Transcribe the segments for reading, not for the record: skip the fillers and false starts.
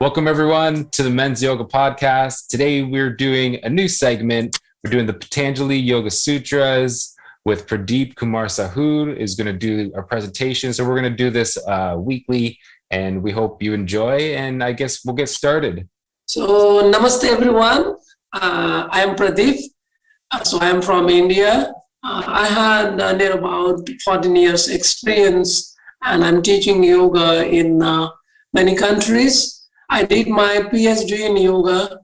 Welcome everyone to the Men's Yoga Podcast. Today we're doing a new segment. We're doing the Patanjali Yoga Sutras with Pradeep Kumar Sahoo is going to do a presentation. So we're going to do this weekly, and we hope you enjoy. And I guess we'll get started. So namaste everyone. I am Pradeep. So I am from India. I had near about 14 years experience, and I'm teaching yoga in many countries. I did my PhD in yoga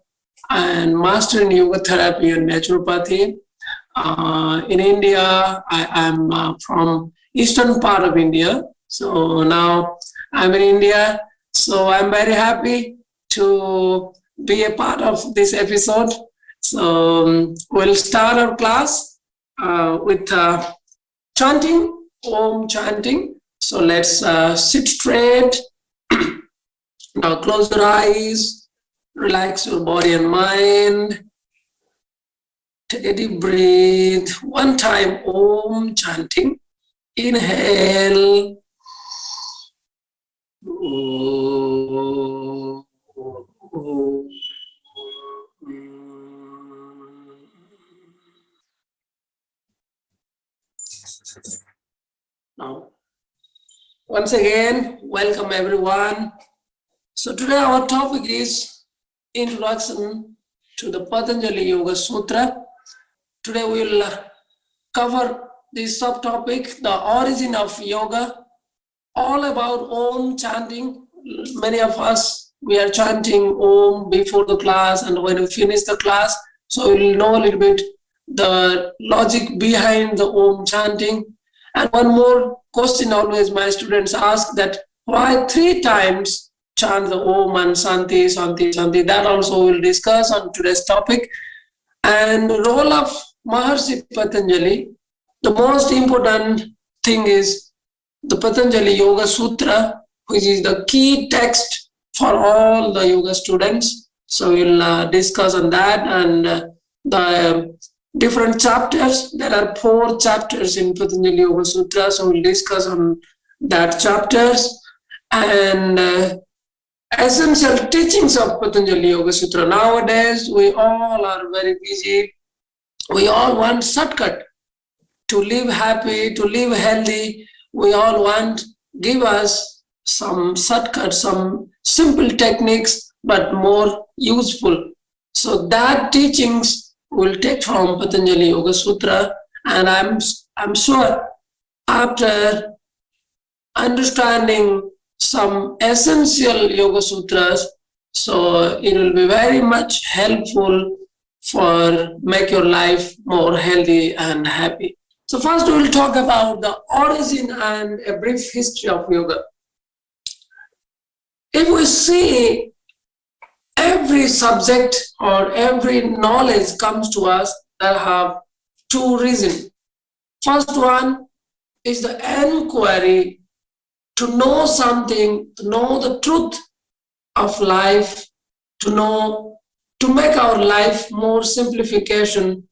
and master in yoga therapy and naturopathy. In India, I am from eastern part of India. So now I'm in India. So I'm very happy to be a part of this episode. So we'll start our class with chanting, Om chanting. So let's sit straight. Now close your eyes, relax your body and mind. Take a deep breath. One time, Om chanting. Inhale. Now, once again, welcome everyone. So today our topic is Introduction to the Patanjali Yoga Sutra. Today we will cover this subtopic, the origin of yoga, all about Om chanting. Many of us, we are chanting Om before the class, and when we finish the class, so we will know a little bit the logic behind the Om chanting. And one more question always my students ask, that why 3 times chant the Om and Santi, Santi, Santi. That also we'll discuss on today's topic. And the role of Maharishi Patanjali, the most important thing is the Patanjali Yoga Sutra, which is the key text for all the yoga students. So we'll discuss on that and the different chapters. There are 4 chapters in Patanjali Yoga Sutra, so we'll discuss on that chapters. And essential teachings of Patanjali Yoga Sutra. Nowadays, we all are very busy. We all want shortcut to live happy, to live healthy. We all want, give us some shortcut, some simple techniques, but more useful. So that teachings will take from Patanjali Yoga Sutra. And I'm sure after understanding some essential yoga sutras, so it will be very much helpful for make your life more healthy and happy. So first we will talk about the origin and a brief history of yoga. If we see, every subject or every knowledge comes to us that have 2 reasons. First one is the inquiry, to know something, to know the truth of life, to make our life more simplification.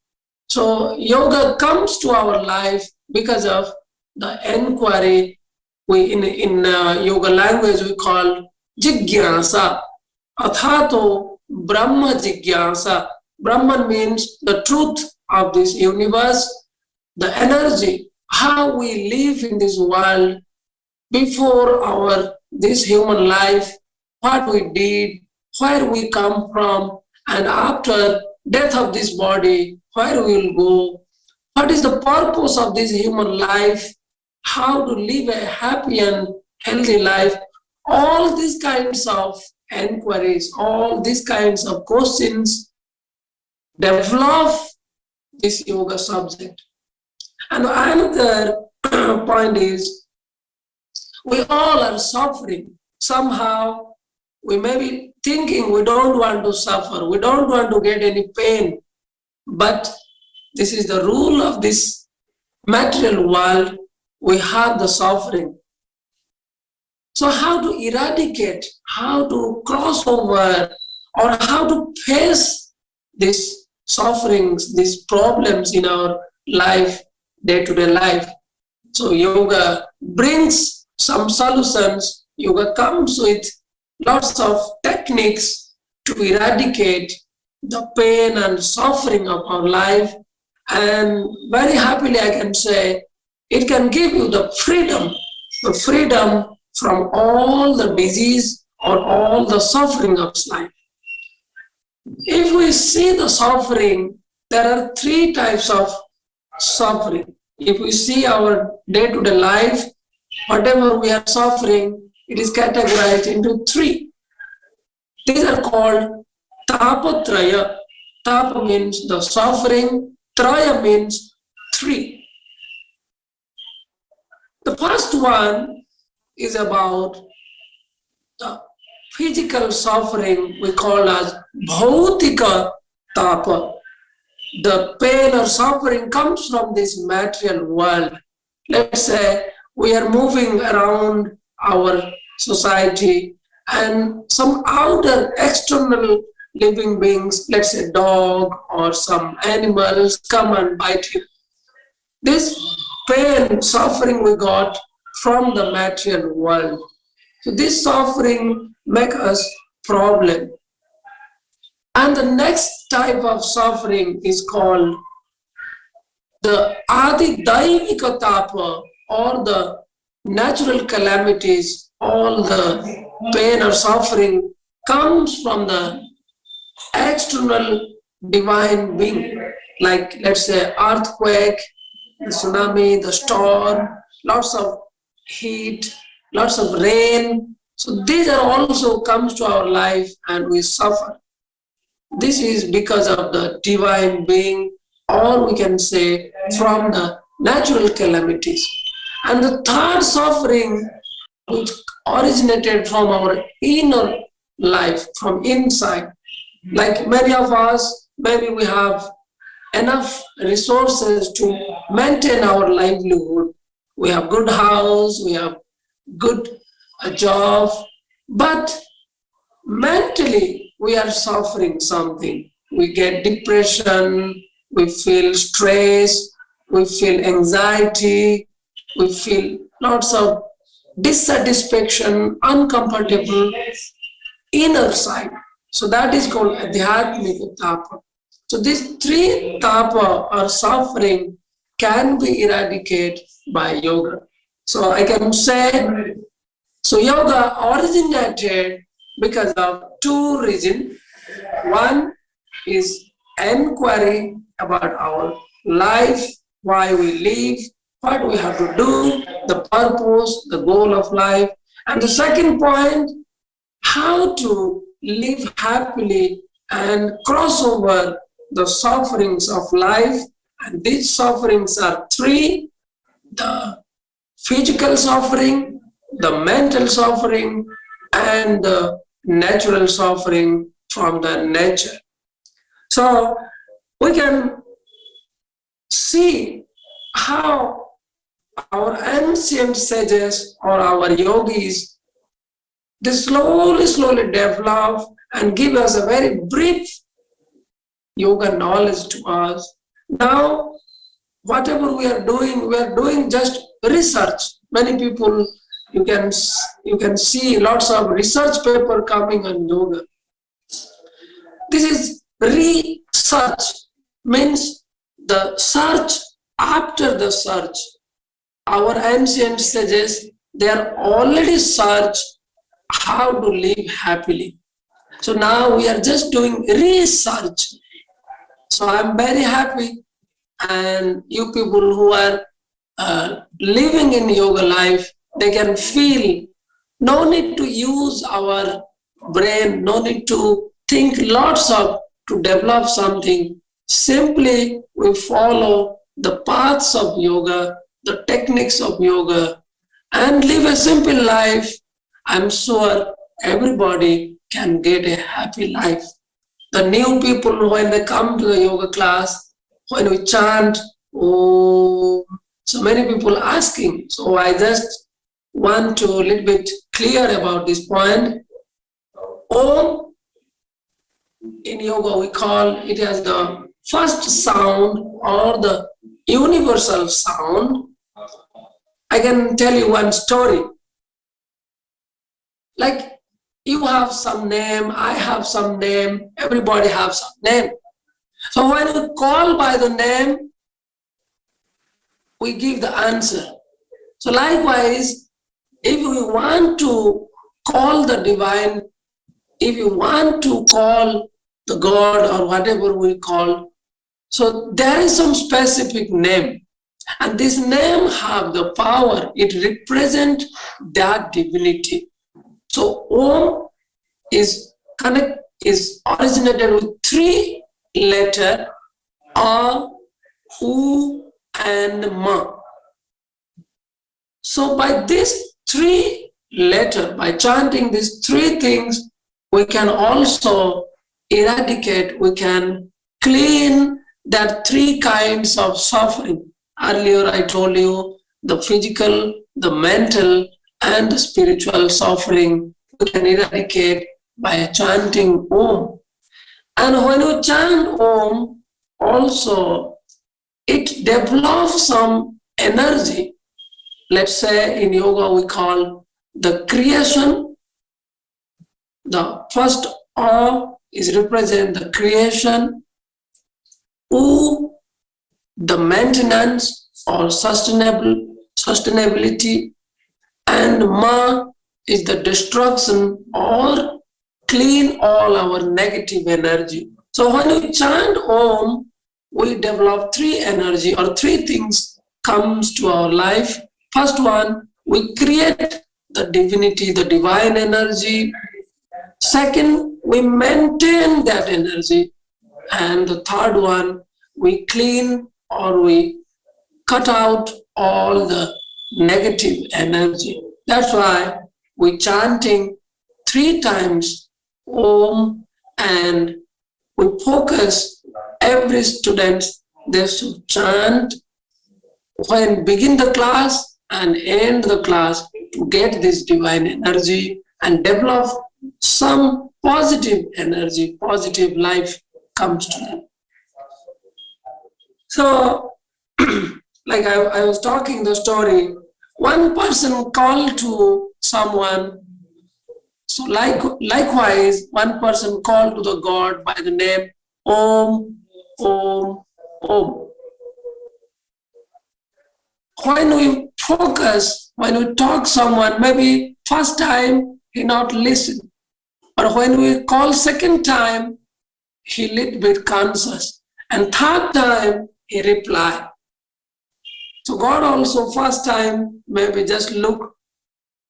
So yoga comes to our life because of the inquiry. We in yoga language we call jigyasa, athato brahma jigyasa. Brahman means the truth of this universe, the energy, how we live in this world. Before this human life, what we did, where we come from, and after death of this body, where we will go, what is the purpose of this human life, how to live a happy and healthy life. All these kinds of inquiries, all these kinds of questions develop this yoga subject. And another point is, we all are suffering. Somehow, we may be thinking we don't want to suffer, we don't want to get any pain. But this is the rule of this material world. We have the suffering. So how to eradicate, how to cross over, or how to face these sufferings, these problems in our life, day-to-day life. So yoga brings some solutions. Yoga comes with lots of techniques techniques to eradicate the pain and suffering of our life. And very happily I can say it can give you the freedom from all the disease or all the suffering of life. If we see the suffering, there are three types of suffering. If we see our day-to-day life, whatever we are suffering, it is categorized into three. These are called tapatraya. Tapa means the suffering, traya means three. The first one is about the physical suffering we call as bhautika tapa. The pain or suffering comes from this material world. Let's say we are moving around our society and some outer external living beings, let's say dog or some animals, come and bite you. This pain, suffering we got from the material world. So this suffering makes us problem. And the next type of suffering is called the adi daivika tapa, or the natural calamities. All the pain or suffering comes from the external divine being, like let's say earthquake, the tsunami, the storm, lots of heat, lots of rain. So these are also comes to our life and we suffer. This is because of the divine being, or we can say from the natural calamities. And the third suffering, which originated from our inner life, from inside. Like many of us, maybe we have enough resources to maintain our livelihood. We have good house, we have good job, but mentally we are suffering something. We get depression, we feel stress, we feel anxiety, we feel lots of dissatisfaction, uncomfortable inner side. So that is called adhyatmika tapa. So these three tapa or suffering can be eradicated by yoga. So I can say, so yoga originated because of two reasons. One is inquiry about our life, why we live, what we have to do, the purpose, the goal of life. And the second point, how to live happily and cross over the sufferings of life. And these sufferings are three: the physical suffering, the mental suffering, and the natural suffering from the nature. So we can see how our ancient sages or our yogis, they slowly develop and give us a very brief yoga knowledge to us. Now, whatever we are doing just research. Many people, you can see lots of research paper coming on yoga. This is research, means the search after the search. Our ancient sages, they are already searched how to live happily. So now we are just doing research. So I'm very happy, and you people who are living in yoga life, they can feel no need to use our brain, no need to think lots of to develop something. Simply we follow the paths of yoga, the techniques of yoga, and live a simple life. I'm sure everybody can get a happy life. The new people, when they come to the yoga class, when we chant, oh, so many people asking. So I just want to a little bit clear about this point. Om, in yoga we call it as the first sound or the universal sound. I can tell you one story. Like You have some name, I have some name, everybody has some name. So when we call by the name, we give the answer. So likewise, if we want to call the divine, if you want to call the God or whatever we call, so there is some specific name. And this name have the power. It represents that divinity. So Om is originated with 3 letters, A, U, and Ma. So by these 3 letters, by chanting these 3 things, we can also eradicate, we can clean that 3 kinds of suffering. Earlier I told you the physical, the mental, and the spiritual suffering we can eradicate by chanting Om. And when you chant Om, also it develops some energy. Let's say in yoga we call the creation. The first A is represent the creation, U, the maintenance or sustainability, and Ma is the destruction or clean all our negative energy. So when we chant Om, we develop 3 energy or 3 things comes to our life. First one, we create the divinity, the divine energy. Second, we maintain that energy. And the third one, we clean or we cut out all the negative energy. That's why we're chanting 3 times Om, and we focus every student, they should chant when begin the class and end the class to get this divine energy and develop some positive energy, positive life comes to them. So, like I was talking the story, one person called to someone, so likewise, one person called to the God by the name Om, Om, Om. When we focus, when we talk someone, maybe first time he not listen, but when we call second time, he little bit conscious, and third time he reply. So God also first time maybe just look,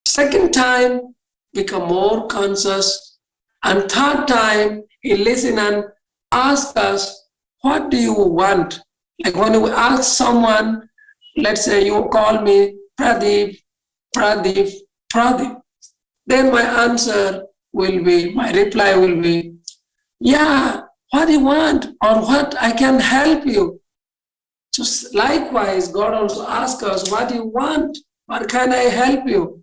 second time become more conscious, and third time he listen and ask us, what do you want? Like when we ask someone, let's say you call me Pradeep, Pradeep, Pradeep, then my answer will be, my reply will be, yeah, what do you want or what I can help you? So likewise, God also asks us, what do you want? What can I help you?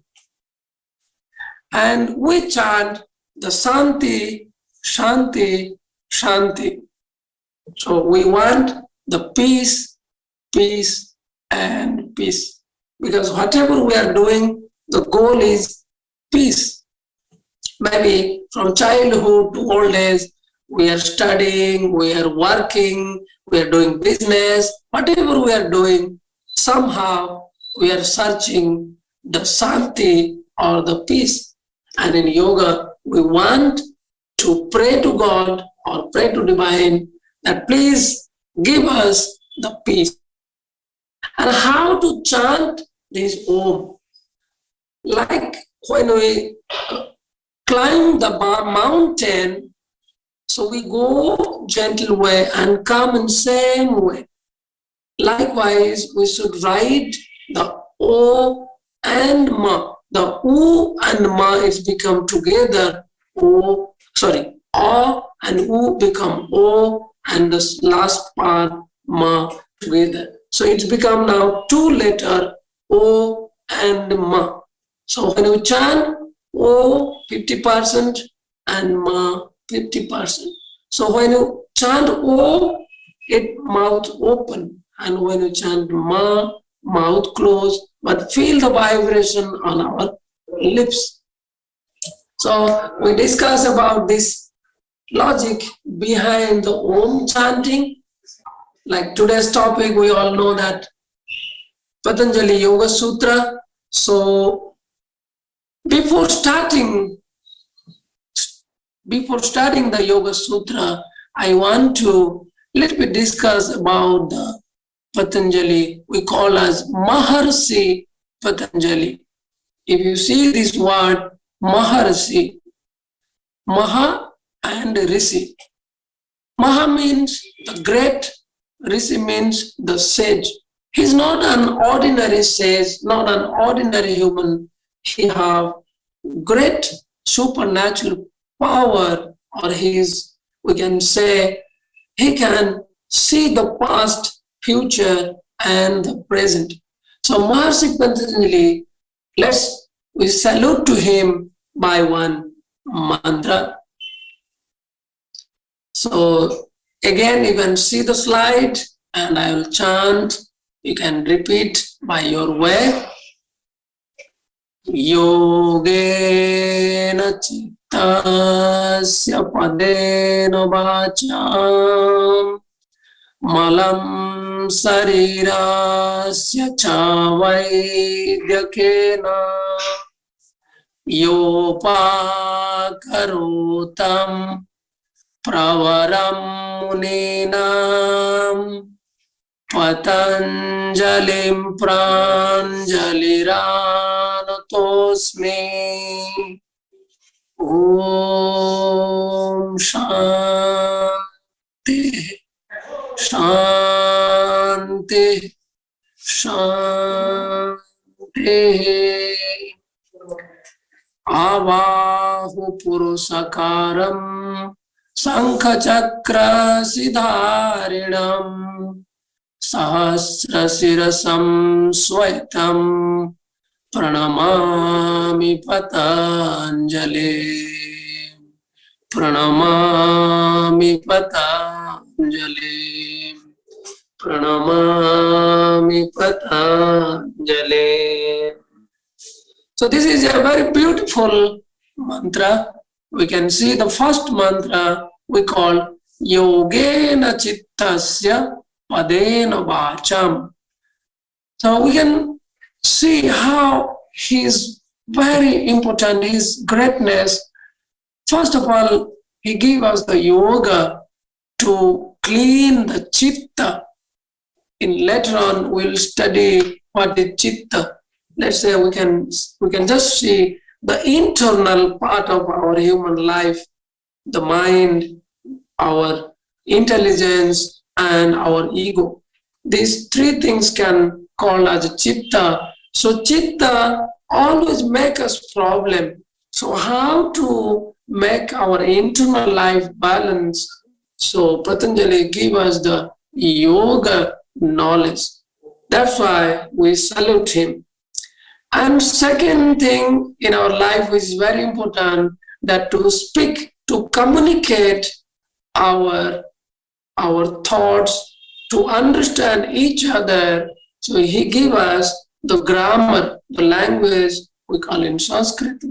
And we chant the Shanti, Shanti, Shanti. So we want the peace, peace, and peace. Because whatever we are doing, the goal is peace. Maybe from childhood to old age, we are studying, we are working, we are doing business, whatever we are doing, somehow we are searching the Shanti or the peace. And in yoga, we want to pray to God or pray to divine that please give us the peace. And how to chant this Om? Like when we climb the mountain, so we go gentle way and come in same way. Likewise, we should write the O and Ma. The U and Ma is become together. O, sorry, A and U become O, and the last part Ma together. So it's become now 2 letters O and Ma. So when we chant O 50% and Ma 50%. So when you chant O, it mouth open, and when you chant Ma, mouth closed, but feel the vibration on our lips. So we discuss about this logic behind the Om chanting. Like today's topic, we all know that Patanjali Yoga Sutra. So before starting the Yoga Sutra, I want to little bit discuss about the Patanjali we call as Maharshi Patanjali. If you see this word Maharshi, Maha and Rishi. Maha means the great, Rishi means the sage. He's not an ordinary sage, not an ordinary human. He have great supernatural power, or we can say, he can see the past, future, and the present. So Maharshi Patanjali, we salute to him by one mantra. So again, you can see the slide and I will chant. You can repeat by your way. Yogena chittasya padena vacham malam sarirasya cha vaidyakena yopakarotam pravaram muninam patanjalim pranjaliranatosmi. Om Shanti Shanti Shanti. Avahu Purusakaram Sankha Chakra Siddharinam Sahasra Sirasam Swaitam Pranamami Patanjali. Pranamami Patanjali. Pranamami Patanjali. So this is a very beautiful mantra. We can see the first mantra we call Yogena Chittasya Padena Vacham. So we can see how he's very important, his greatness. First of all, he gave us the yoga to clean the chitta. In later on, we'll study what is chitta. Let's say we can just see the internal part of our human life, the mind, our intelligence, and our ego. These three things can call as chitta. So chitta always make us problem. So how to make our internal life balance? So Patanjali give us the yoga knowledge. That's why we salute him. And second thing in our life is very important, that to speak, to communicate our thoughts, to understand each other. So he gave us the grammar, the language, we call in Sanskrit,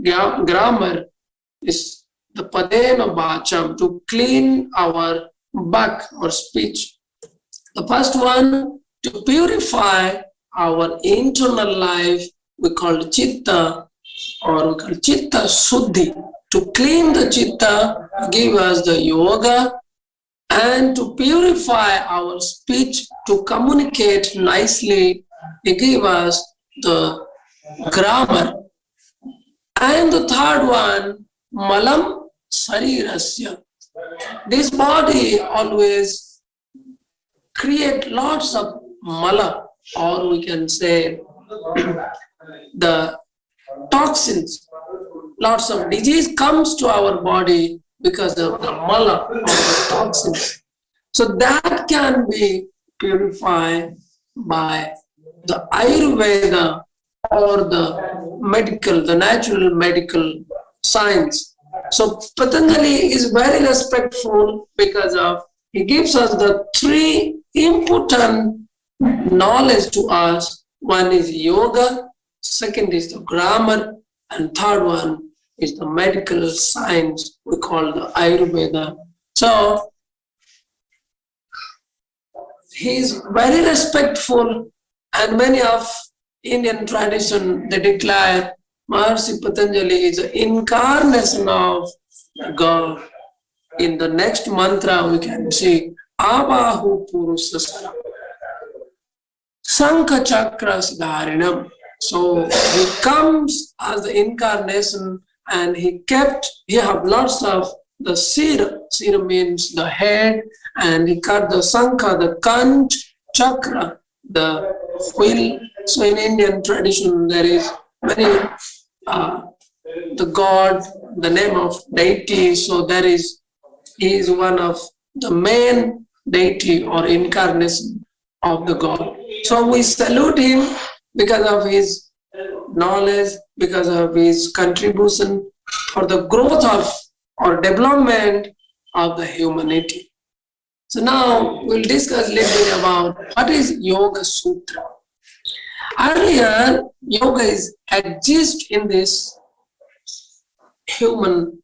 grammar is the padena vacham, to clean our back or speech. The first one, to purify our internal life, we call chitta, or we call chitta suddhi. To clean the chitta, give us the yoga, and to purify our speech, to communicate nicely, he gave us the grammar. And the third one, malam sarirasya. This body always create lots of mala, or we can say the toxins. Lots of disease comes to our body because of the mala, or the toxins. So that can be purified by the Ayurveda or the natural medical science. So Patanjali is very respectful because of he gives us the three important knowledge to us. One is yoga, second is the grammar, and third one is the medical science we call the Ayurveda. So he is very respectful, and many of Indian tradition they declare Maharishi Patanjali is the incarnation of God. In the next mantra we can see Abahu Purusasana Sankha Chakras Dharinam. So he comes as the incarnation, and he have lots of the Sira. Sira means the head, and he cut the Sankha, the Kanch, Chakra, the wheel. So in Indian tradition, there is many, the God, the name of deity. So he is one of the main deity or incarnation of the God. So we salute him because of his knowledge, because of his contribution for the growth of or development of the humanity. So now we'll discuss a little bit about what is Yoga Sutra. Earlier, yoga exists in this human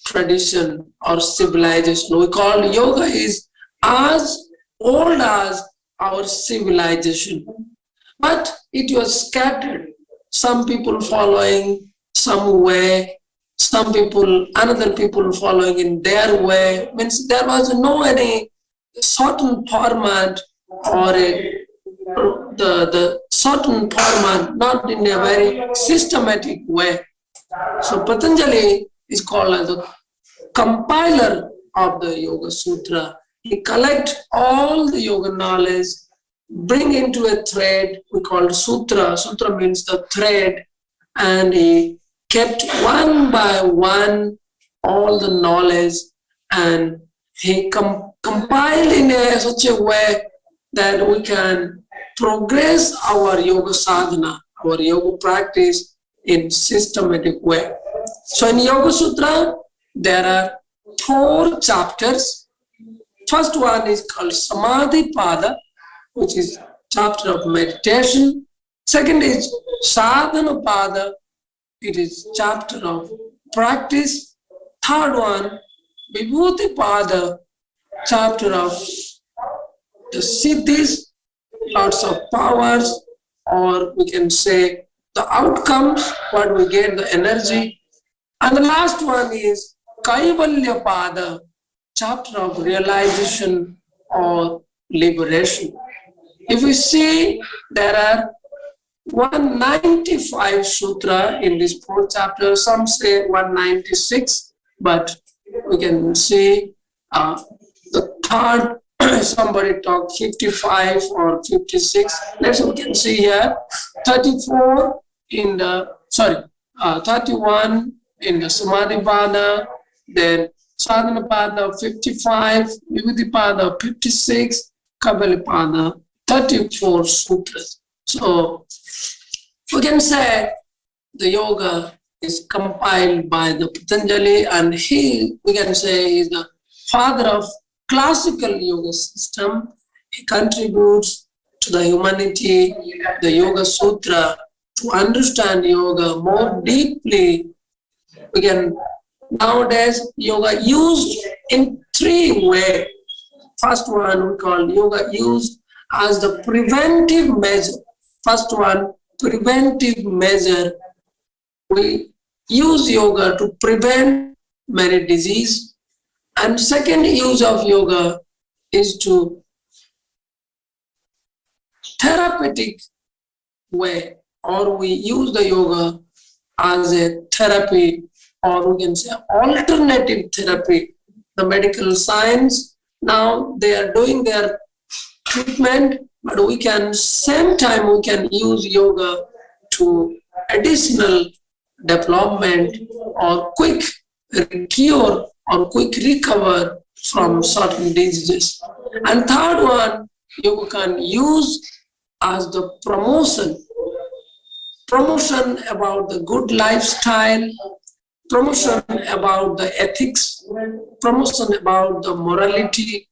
tradition or civilization. We call yoga is as old as our civilization, but it was scattered. Some people following some way, another people following in their way. Means there was no any certain format or the certain format, not in a very systematic way. So Patanjali is called as the compiler of the Yoga Sutra. He collects all the yoga knowledge, bring into a thread we call Sutra. Sutra means the thread, and he kept one by one all the knowledge, and he compiled in such a way that we can progress our yoga sadhana, our yoga practice in systematic way. So in Yoga Sutra, there are 4 chapters. First one is called Samadhi Pada, which is chapter of meditation. Second is Sadhana Pada, it is chapter of practice. Third one, Vibhuti Pada, chapter of the siddhis, lots of powers, or we can say the outcomes, what we get, the energy. And the last one is Kaivalya Pada, chapter of realization or liberation. If we see, there are 195 sutra in this 4th chapter. Some say 196, but we can see the third, somebody talked 55 or 56. We can see here 31 in the Samadhi Pada, then Sadhana Pada 55, Vibhuti Pada 56, Kaivalya Pada 34 sutras. So we can say the yoga is compiled by the Patanjali, and we can say, is the father of classical yoga system. He contributes to the humanity, the Yoga Sutra, to understand yoga more deeply. We can nowadays yoga used in 3 ways. First one we call yoga used as the preventive measure. First one, preventive measure. We use yoga to prevent many diseases. And second use of yoga is to therapeutic way, or we use the yoga as a therapy, or we can say alternative therapy. The medical science, now they are doing their treatment, but same time we can use yoga to additional development or quick cure or quick recover from certain diseases. And third one, yoga can use as the promotion about the good lifestyle, promotion about the ethics, promotion about the morality,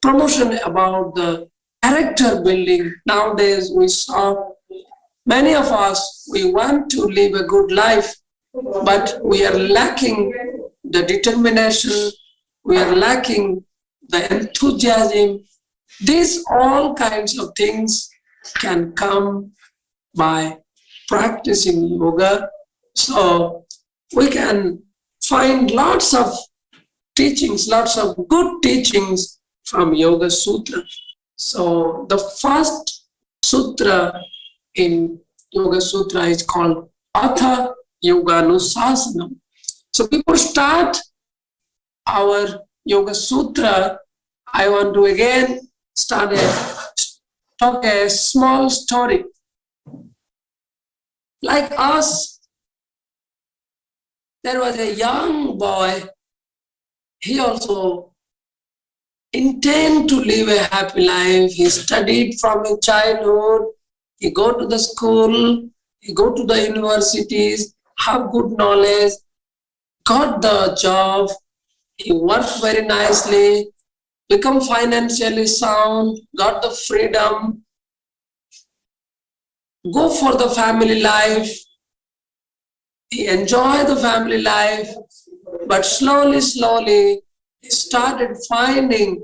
promotion about the character building. Nowadays we saw many of us, we want to live a good life, but we are lacking the determination, we are lacking the enthusiasm. These all kinds of things can come by practicing yoga. So we can find lots of teachings, lots of good teachings from Yoga Sutra. So the first sutra in Yoga Sutra is called Atha Yoganusasana. So before start our Yoga Sutra, I want to again talk a small story. Like us, there was a young boy. He also intended to live a happy life. He studied from his childhood. He go to the school. He go to the universities, have good knowledge, got the job. He worked very nicely, become financially sound, got the freedom, go for the family life. He enjoyed the family life, but slowly, he started finding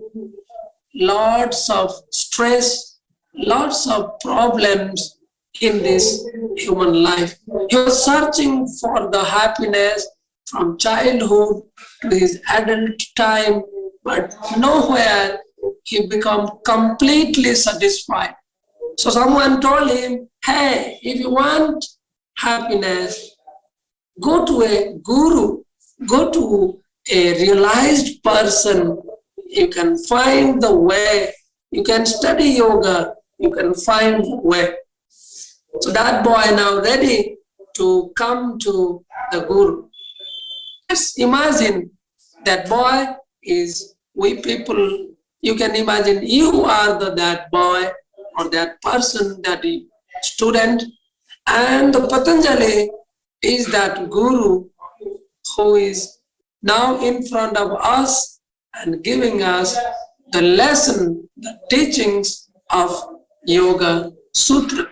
lots of stress, lots of problems in this human life. He was searching for the happiness from childhood to his adult time, but nowhere he became completely satisfied. So someone told him, hey, if you want happiness, go to a guru, go to a realized person. You can find the way. You can study yoga. You can find the way. So that boy now ready to come to the guru. Just imagine that boy is we people. You can imagine you are that boy or that person, that student, and the Patanjali is that guru who is now in front of us and giving us the lesson, the teachings of Yoga Sutra.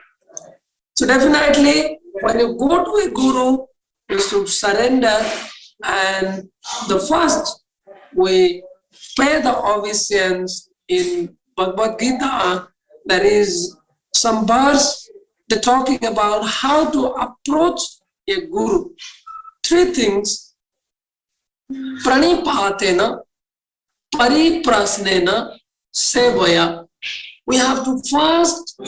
So definitely, when you go to a guru, you should surrender, and the first we pay the obeisance. In Bhagavad Gita, there is some verse they're talking about how to approach a guru. Three things: pranipatena, pariprasnena, sevaya. We have to first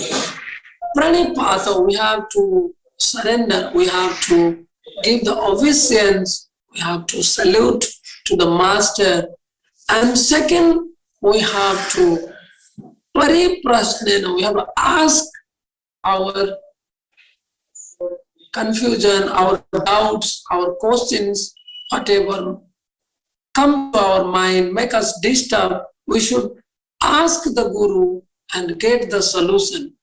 pranipata, we have to surrender, we have to give the obeisance, we have to salute to the master. And second, we have to pariprasnena, we have to ask our confusion, our doubts, our questions, whatever come to our mind, make us disturb, we should ask the guru and get the solution.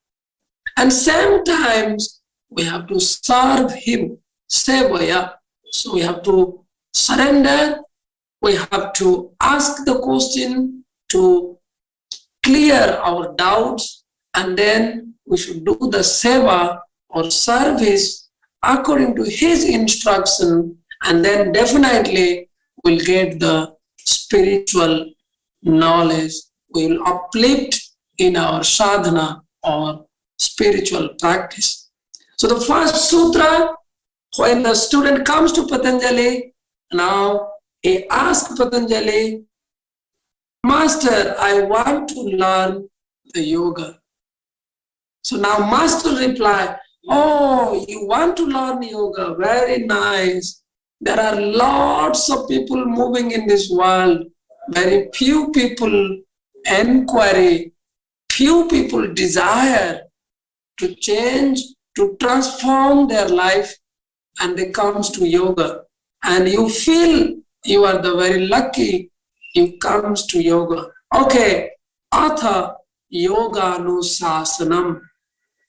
And sometimes we have to serve him, sevaya. So we have to surrender, we have to ask the question to clear our doubts, and then we should do the seva or service according to his instruction, and then definitely we'll get the spiritual knowledge. We will uplift in our sadhana or spiritual practice. So the first sutra, when the student comes to Patanjali, now he asks Patanjali, Master, I want to learn the yoga. So now Master reply, oh, you want to learn yoga? Very nice. There are lots of people moving in this world. Very few people inquiry, few people desire to change, to transform their life, and they comes to yoga. And you feel you are the very lucky, you comes to yoga. Okay, Atha Yoganusasanam.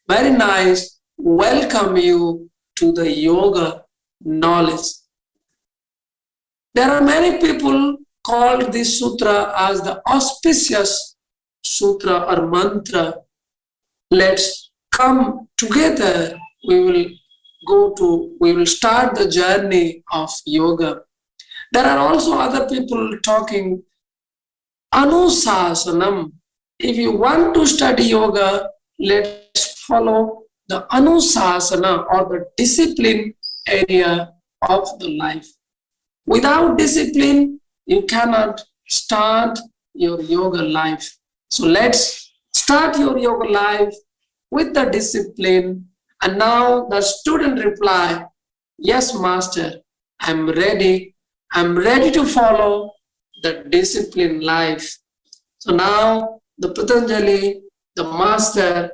Very nice, welcome you to the yoga knowledge. There are many people called this sutra as the auspicious sutra or mantra. Let's come together. We will we will start the journey of yoga. There are also other people talking Anusasanam. If you want to study yoga, let's follow the Anusasana or the discipline area of the life. Without discipline, you cannot start your yoga life. So let's start your yoga life with the discipline. And now the student reply, yes, master, I'm ready. I'm ready to follow the disciplined life. So now the Patanjali, the master,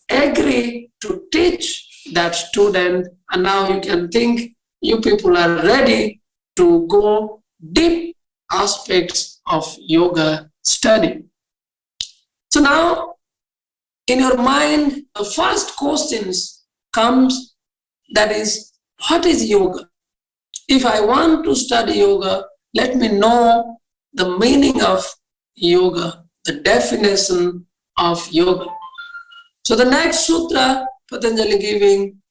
agree to teach that student. And now you can think you people are ready to go deep aspects of yoga study. So now in your mind, the first questions comes, that is, what is yoga? If I want to study yoga, let me know the meaning of yoga, the definition of yoga. So the next sutra, Patanjali giving,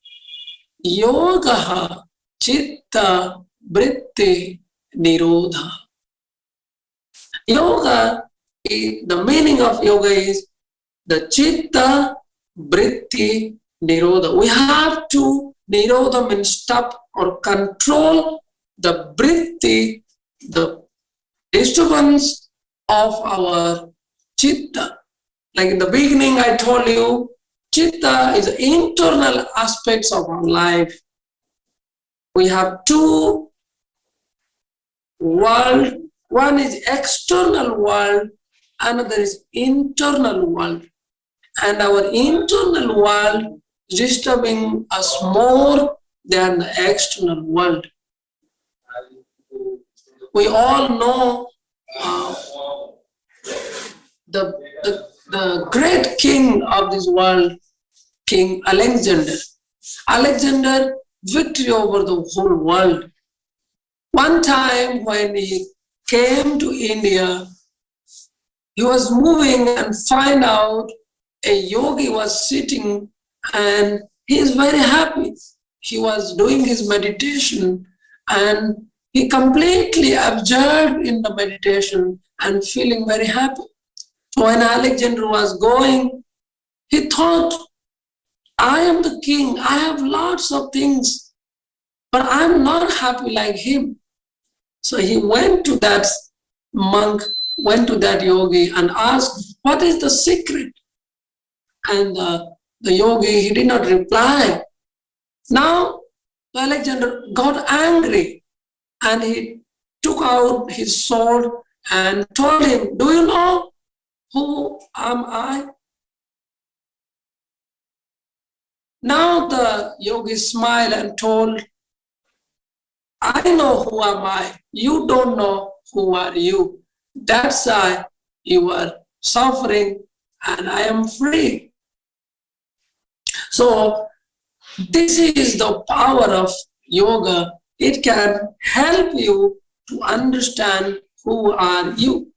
yoga chitta vritti nirodha. Yoga, the meaning of yoga is the chitta vritti nirodha. We have to, nirodha means stop or control the vritti, the disturbance of our chitta. Like in the beginning, I told you, chitta is the internal aspects of our life. We have two worlds. One is external world, another is internal world. And our internal world is disturbing us more than the external world. We all know the great king of this world, King Alexander. Alexander victory over the whole world. One time when he came to India, he was moving and find out a yogi was sitting and he is very happy. He was doing his meditation and he completely absorbed in the meditation and feeling very happy. So when Alexander was going, he thought, I am the king, I have lots of things, but I'm not happy like him. So he went to that monk, went to that yogi and asked, what is the secret? And the yogi, he did not reply. Now, Alexander got angry and he took out his sword and told him, do you know who am I? Now the yogi smiled and told, I know who am I. You don't know who are you. That's why you are suffering and I am free. So this is the power of yoga. It can help you to understand who are you.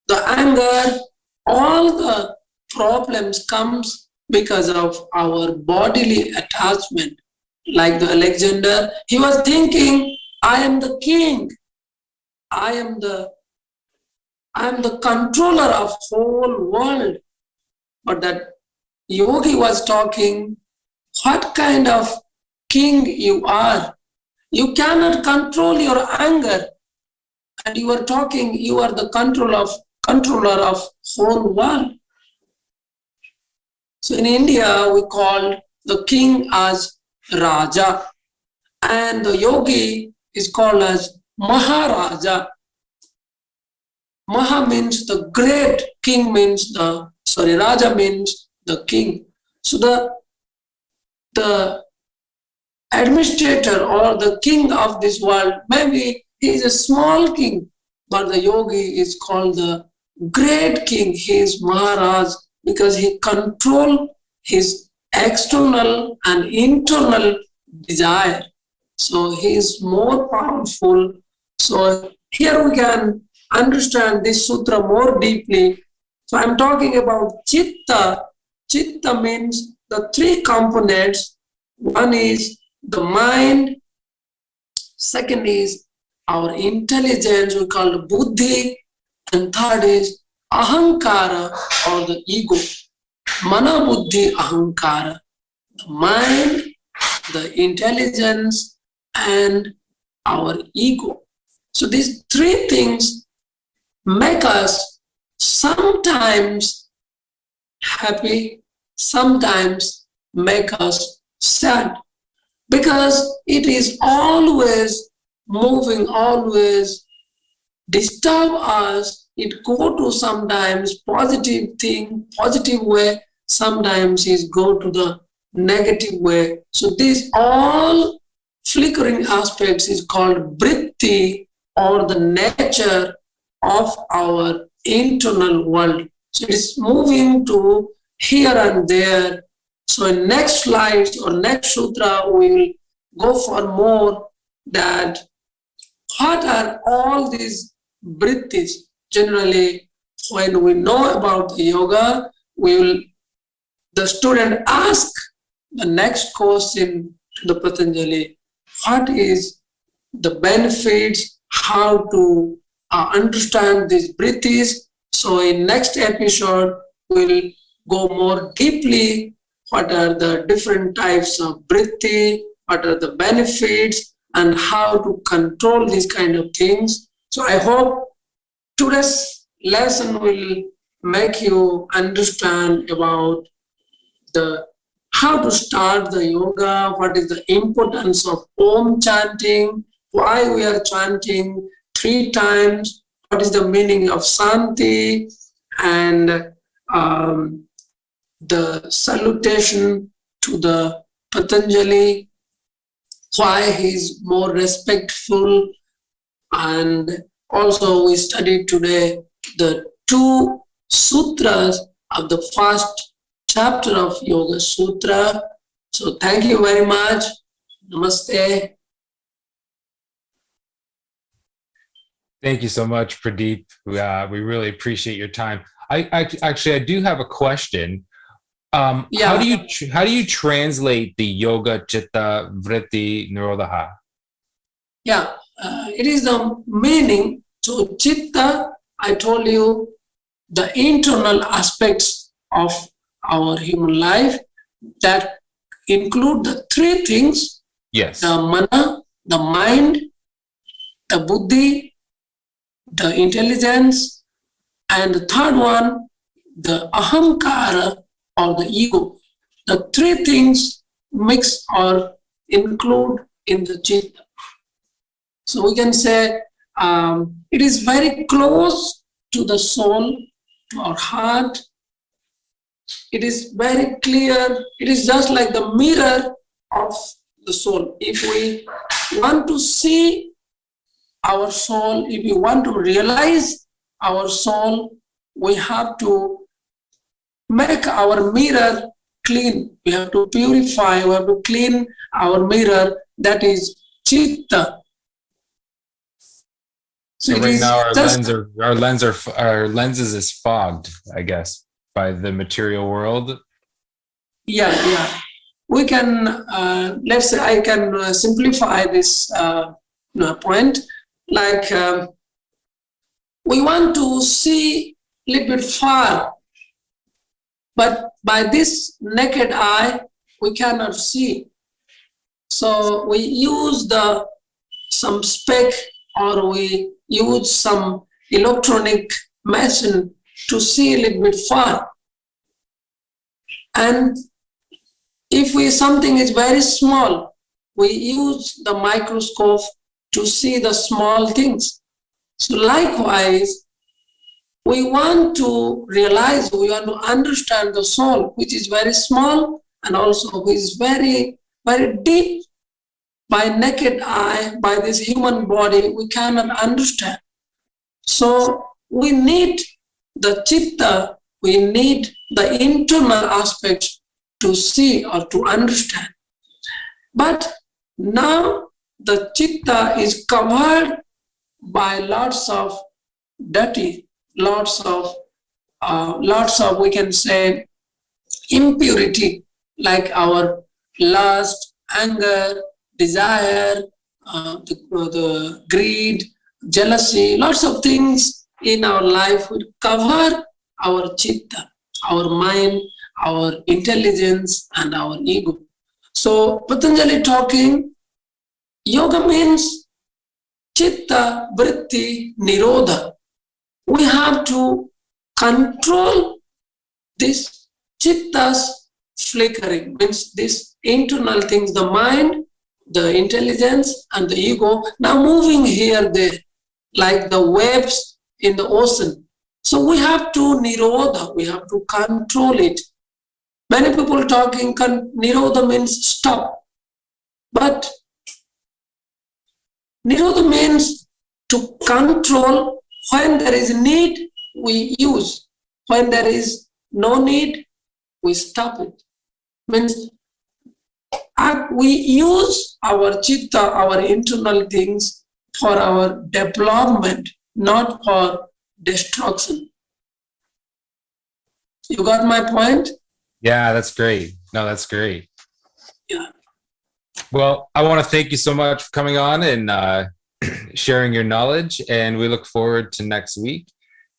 The anger, all the problems comes because of our bodily attachment. Like the Alexander, he was thinking, I am the king. I am the controller of whole world. But that yogi was talking, what kind of king you are? You cannot control your anger. And you are talking, you are the controller of whole world. So in India, we call the king as Raja. And the yogi is called as Maharaja. Maha means the great, king means Raja means the king. So the administrator or the king of this world, maybe he is a small king, but the yogi is called the great king. He is Maharaj because he controls his external and internal desire. So he is more powerful. So here we can understand this sutra more deeply. So I'm talking about chitta. Chitta means the three components. One is the mind, second is our intelligence, we call it buddhi, and third is ahankara or the ego. Mana buddhi ahankara, the mind, the intelligence, and our ego. So these three things make us sometimes happy, sometimes make us sad, because it is always moving, always disturb us. It go to sometimes positive thing, positive way, sometimes it go to the negative way. So these all flickering aspects is called vritti, or the nature of our internal world. So it is moving to here and there. So in next slides or next sutra, we will go for more that what are all these vrittis. Generally, when we know about the yoga, the student ask the next question to the Patanjali, what is the benefits, how to understand these vrittis. So in next episode, we'll go more deeply, what are the different types of vritti, what are the benefits, and how to control these kind of things. So I hope today's lesson will make you understand about how to start the yoga, what is the importance of Om chanting, why we are chanting 3 times, what is the meaning of Santi, and the salutation to the Patanjali, why he is more respectful. And also we studied today the 2 sutras of the first chapter of Yoga Sutra. So thank you very much. Namaste. Thank you so much, Pradeep. We really appreciate your time. I do have a question. How do you translate the yoga chitta vritti nirodha? Yeah, it is the meaning. So chitta, I told you, the internal aspects of our human life that include the 3 things. Yes. The mana, the mind, the buddhi, the intelligence, and the third one, the ahankara or the ego. The 3 things mix or include in the chitta. So we can say it is very close to the soul, to our heart. It is very clear. It is just like the mirror of the soul. If we want to see our soul, if we want to realize our soul, we have to make our mirror clean. We have to purify, we have to clean our mirror, that is chitta. So right now our lenses is fogged, I guess, by the material world. Yeah. We can, let's say I can simplify this point. Like we want to see a little bit far, but by this naked eye, we cannot see. So we use some spec, or we use some electronic machine to see a little bit far. And if something is very small, we use the microscope to see the small things. So likewise, we want to realize, we want to understand the soul, which is very small and also which is very, very deep. By naked eye, by this human body, we cannot understand. So we need the chitta, we need the internal aspects to see or to understand. But now the chitta is covered by lots of dirty, lots of we can say impurity, like our lust, anger, desire, the greed, jealousy, lots of things in our life would cover our chitta, our mind, our intelligence, and our ego. So Patanjali talking, yoga means chitta, vritti, nirodha. We have to control this chitta's flickering, means this internal things, the mind, the intelligence, and the ego, now moving here, there, like the waves in the ocean. So we have to nirodha, we have to control it. Many people talking, nirodha means stop. But nirodha means to control. When there is need, we use. When there is no need, we stop it. Means we use our chitta, our internal things for our development, not for destruction. You got my point? Yeah, that's great. No, that's great. Yeah. Well, I want to thank you so much for coming on and sharing your knowledge, and we look forward to next week.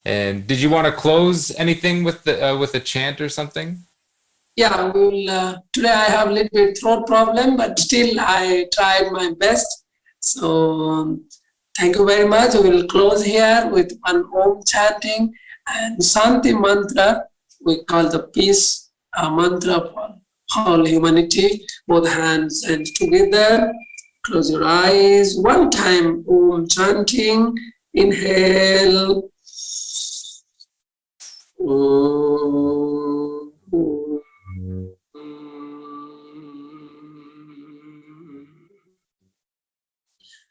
And did you want to close anything with a chant or something? Yeah, we'll. Today I have a little bit throat problem, but still I tried my best. So thank you very much. We will close here with one Om chanting and Santi mantra. We call the peace mantra for all humanity. Both hands and together. Close your eyes. One time Om chanting. Inhale. Om.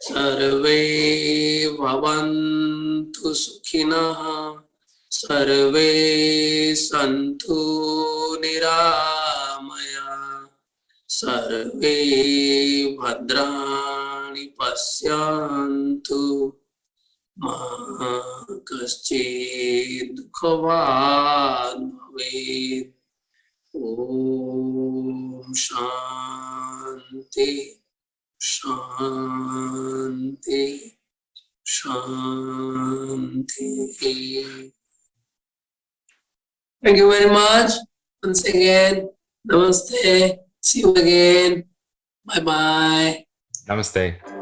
Sarve bhavantu sukhinah, sarve santu niramaya, sarve bhadrani pasyantu, ma kaschid dukkhavad bhavet. Om Shanti. Shanti, Shanti. Thank you very much. Once again, Namaste. See you again. Bye-bye. Namaste.